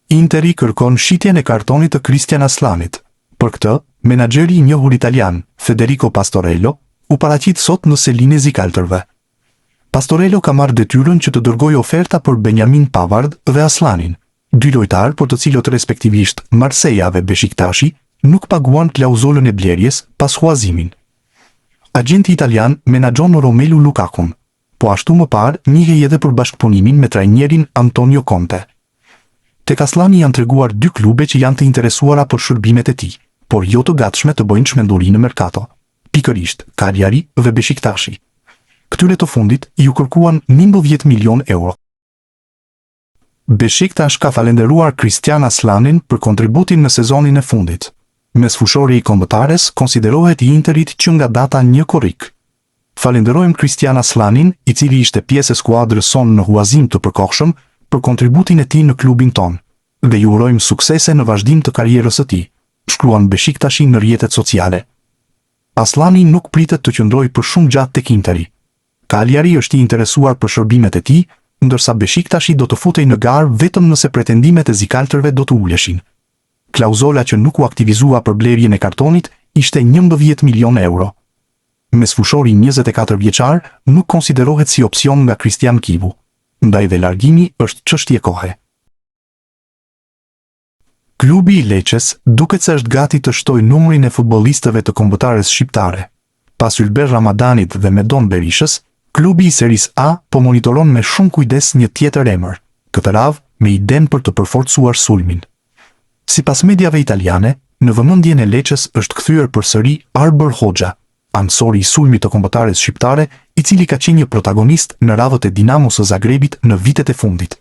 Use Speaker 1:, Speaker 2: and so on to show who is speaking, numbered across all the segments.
Speaker 1: Interi kërkon shitjen e kartonit të Cristian Aslanit. Për këtë, menaxheri i njohur italian, Federico Pastorello, u paraqit sot në selinë e zikaltërve. Pastorello ka marrë detyrën që të dërgojë oferta për Benjamin Pavard dhe Aslanin, dy lojtarë për të cilët respektivisht Marseilla dhe Beşiktashi nuk paguan klauzolën e blerjes pas huazimin. Agenti italian menaxhon Romelu Lukakun, po ashtu më parë njihej edhe për bashkëpunimin me trajnerin Antonio Conte. Tek Aslani janë treguar dy klube që janë të interesuara për shërbimet e tij, por jo të gatshme të bëjnë çmenduri në merkato. Pikërisht, Cagliari dhe Beşiktashi. Këtyre të fundit ju kërkuan 11 milion euro. Beşiktash ka falenderuar Cristian Aslanin për kontributin në sezonin e fundit. Mesfushori i kombëtares konsiderohet i Interit që nga data 1 korrik. Falenderojmë Cristian Aslanin, i cili ishte pjesë e skuadrës sonë në huazim të përkohshëm, për kontributin e tij në klubin ton, dhe ju urojmë suksese në vazhdim të karrierës së tij, shkruan Beşiktashi në rrjetet sociale. Aslani nuk pritet të qëndrojë për shumë gjatë tek Interi. Cagliari është i interesuar për shërbimet e tij, ndërsa Beşiktashi do të futej në garë vetëm nëse pretendimet e zikaltërve do të uleshin. Klauzola që nuk u aktivizua për blerjen e kartonit ishte 11 milion euro. Mesfushori 24 vjeçar nuk konsiderohet si opsion nga Christian Kivu, ndaj dhe largimi është çështje kohe. Klubi i Lecces duket se është gati të shtojë numrin e futbollistëve të kombëtares shqiptare. Pas Ylber Ramadanit dhe Medon Berishës, klubi i Seris A po monitoron me shumë kujdes një tjetër emër, këtë radhë me idenë për të përforcuar sulmin. Sipas mediave italiane, në vëmendjen e Lecces është kthyer përsëri Arbër Hoxha, ansori i sulmit të kombëtares shqiptare, i cili ka qenë një protagonist në radhët e Dinamos së Zagrebit në vitet e fundit.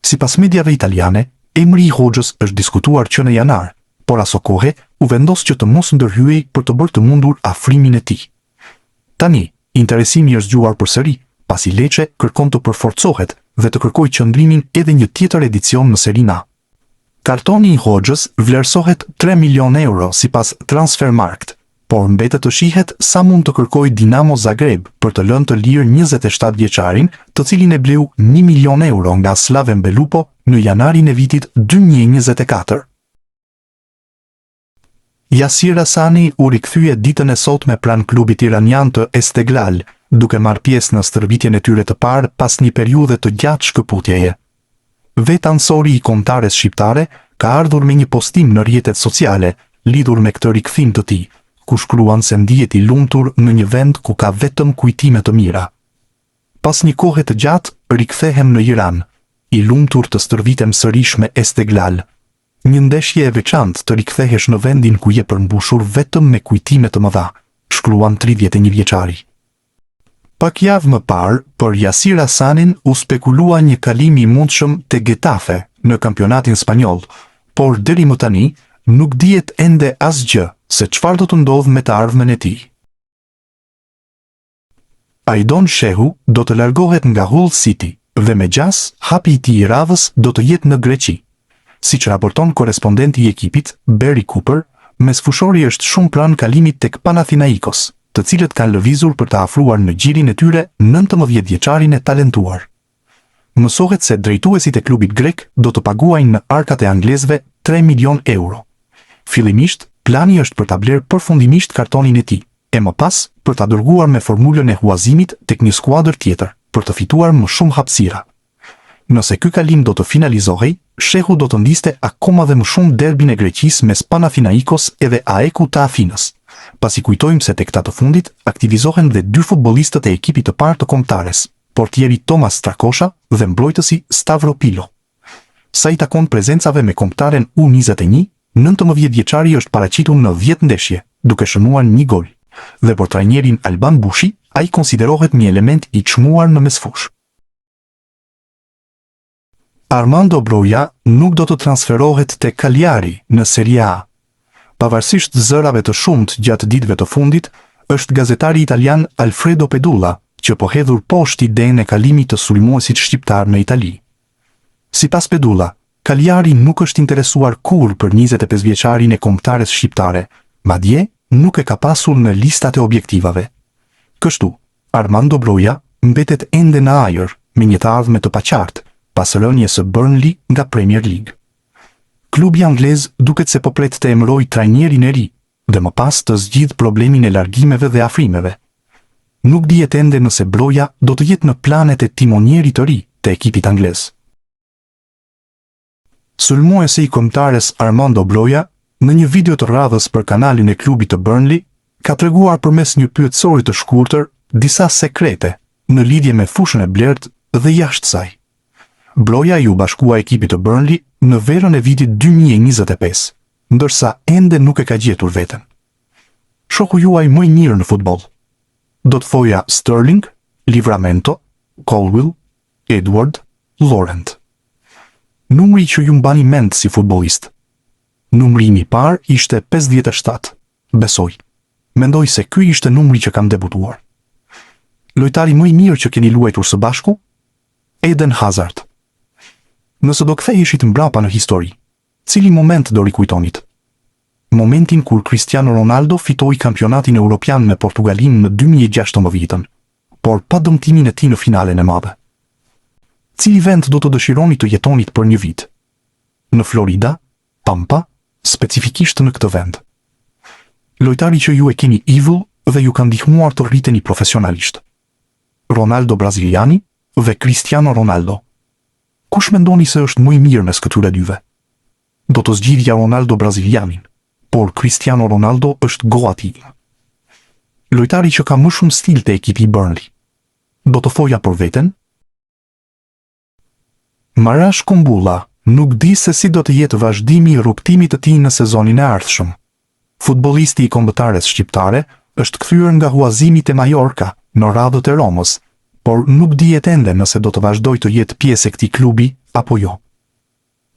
Speaker 1: Sipas mediave italiane, emri i Hoxhës është diskutuar që në janar, por aso kohe u vendos që të mos ndërhyej për të bërë të mundur afrimin e tij. Tani, interesimi është zgjuar përsëri, pasi Lecce kërkon të përforcohet dhe të kërkojë qëndrimin edhe një tjetër edicion në Serie A. Kartoni i Hoxhës vlerësohet 3 milion euro sipas Transfermarkt, por mbetet të shihet sa mund të kërkojë Dinamo Zagreb për të lënë të lirë 27 vjeçarin, të cilin e bleu 1 milion euro nga Slaven Belupo në janarin e vitit 2024. Yasir Hasani u rikthye ditën e sotme pranë klubit iranian të Esteghlal, duke marrë pjesë në stërvitjen e tyre të parë pas një periudhe të gjatë shkëputjeje. Vetë ansori i kombëtares shqiptare ka ardhur me një postim në rrjetet sociale lidhur me këtë rikthim të tij, ku shkruan se ndihet i lumtur në një vend ku ka vetëm kujtime të mira. Pas një kohe të gjatë, rikthehem në Iran, i lumtur të stërvitem sërish me Esteghlal. Një ndeshje e veçantë të rikthehesh në vendin ku je përmbushur vetëm me kujtime të mëdha, shkruan 31 vjeçari. Pak javë më parë, për Yasir Hasanin u spekulua një kalim i mundshëm te Getafe në kampionatin spanjoll, por deri më tani nuk dihet ende asgjë se çfarë do të ndodhë me të ardhmen e tij. Aidon Shehu do të largohet nga Hull City dhe me gjas hapi i tij i radhës do të jetë në Greqi. Siç raporton korespondenti i ekipit, Barry Cooper, mesfushori është shumë pranë kalimit tek Panathinaikos, të cilët kanë lëvizur për të afruar në gjirin e tyre 19 vjeçarin e talentuar. Mësohet se drejtuesit e klubit grek do të paguajnë në arkat e anglezëve 3 milion euro. Fillimisht, plani është për ta blerë përfundimisht kartonin e tij, e më pas për ta dërguar me formulën e huazimit tek një skuadër tjetër, për të fituar më shumë hapësira. Nëse ky kalim do të finalizohej, Shehu do të ndiste akoma dhe më shumë derbin e Greqisë mes Panathinaikos edhe AEK-u të Afinës, pasi kujtojmë se tek ta të fundit aktivizohen dhe dy futbollistët e ekipit të parë të kombëtares, portieri Tomas Strakosha dhe mbrojtësi Stavro Pilo. Sa i takon prezencave me kombëtaren U21, 19 vjeçari është paraqitur në 10 ndeshje, duke shënuar 1 gol, dhe për trajnerin Alban Bushi, ai konsiderohet një element i çmuar në mesfush. Armando Broja nuk do të transferohet te Cagliari në Serie A. Pavarësisht zërave të shumt gjatë ditëve të fundit, është gazetari italian Alfredo Pedulla që po hedhur poshtë idenë e kalimit të sulmuesit shqiptar në Itali. Sipas Pedulla, Cagliari nuk është interesuar kurrë për 25 vjeçarin e kombëtares shqiptare, madje nuk e ka pasur në listat e objektivave. Kështu, Armando Broja mbetet ende në ajër me një të ardhme të paqartë, pas rënies së Burnley nga Premier League. Klubi anglez duket se po pret të emërojë trajnerin e ri, dhe më pas të zgjidh problemin e largimeve dhe afrimeve. Nuk dihet ende nëse Broja do të jetë në planet e timonjerit të ri të ekipit anglez. Sulmuesi i kombëtares Armando Broja, në një video të radhës për kanalin e klubit të Burnley, ka treguar përmes një pyetësori të shkurtër disa sekrete në lidhje me fushën e blertë dhe jashtë saj. Broja ju bashkua ekipit të Burnley në verën e vitit 2025, ndërsa ende nuk e ka gjetur veten. Shoku juaj më i mirë në futboll. Do të thoja Sterling, Livramento, Colwill, Edward, Laurent. Numri që ju mbani mend si futbollist. Numrimi i parë ishte 57, besoj. Mendoj se ky ishte numri që kam debutuar. Lojtari më i mirë që keni luajtur së bashku? Eden Hazard. Nëse do ktheheshit mbrapa në histori, cili moment do rikujtonit? Momentin kur Cristiano Ronaldo fitoi kampionatin evropian me Portugalin në 2016, por pa dëmtimin e tij në finalen e madhe. Cili vend do të dëshironi të jetonit për një vit? Në Florida, Tampa, specifikisht në këtë vend. Lojtari që ju e keni idhull dhe ju ka ndihmuar të rriteni profesionalisht. Ronaldo braziliani dhe Cristiano Ronaldo. Kush mendoni se është më i mirë mes këtyre dyve? Do të zgjidhja Ronaldo brazilianin, por Cristiano Ronaldo është goa tim. Lojtari që ka më shumë stil te ekipi i Burnley. Do të thoja për veten? Marash Kumbulla nuk di se si do të jetë vazhdimi i rrugtimit të tij në sezonin e ardhshëm. Futbollisti i kombëtares shqiptare është kthyer nga huazimi te Mallorca në radhët e Romës, por nuk dihet ende nëse do të vazhdojë të jetë pjesë e këtij klubi apo jo.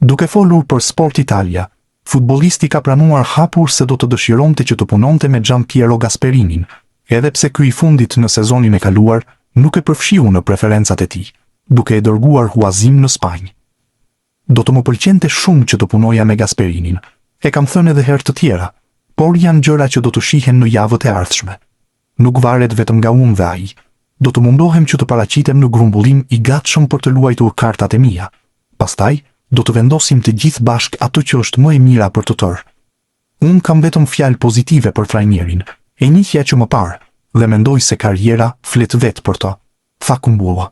Speaker 1: Duke folur për Sport Italia, futbollisti ka pranuar hapur se do të dëshironte që të punonte me Gianpiero Gasperinin, edhe pse ky i fundit në sezonin e kaluar nuk e përfshiu në preferencat e tij, duke e dërguar huazim në Spanjë. Do të më pëlqente shumë që të punoja me Gasperinin, e kam thënë edhe herë të tjera, por janë gjëra që do të shihen në javët e ardhshme. Nuk varet vetëm nga unë dhe ai. Do të mundohem që të paraqitem në grumbullim i gatshëm për të luajtur kartat e mia. Pastaj, do të vendosim të gjithë bashk atë që është më e mira për të tërë. Unë kam vetëm fjalë pozitive për trajnerin, e njihja që më parë, dhe mendoj se karriera flet vetë për to, tha Kumbulla.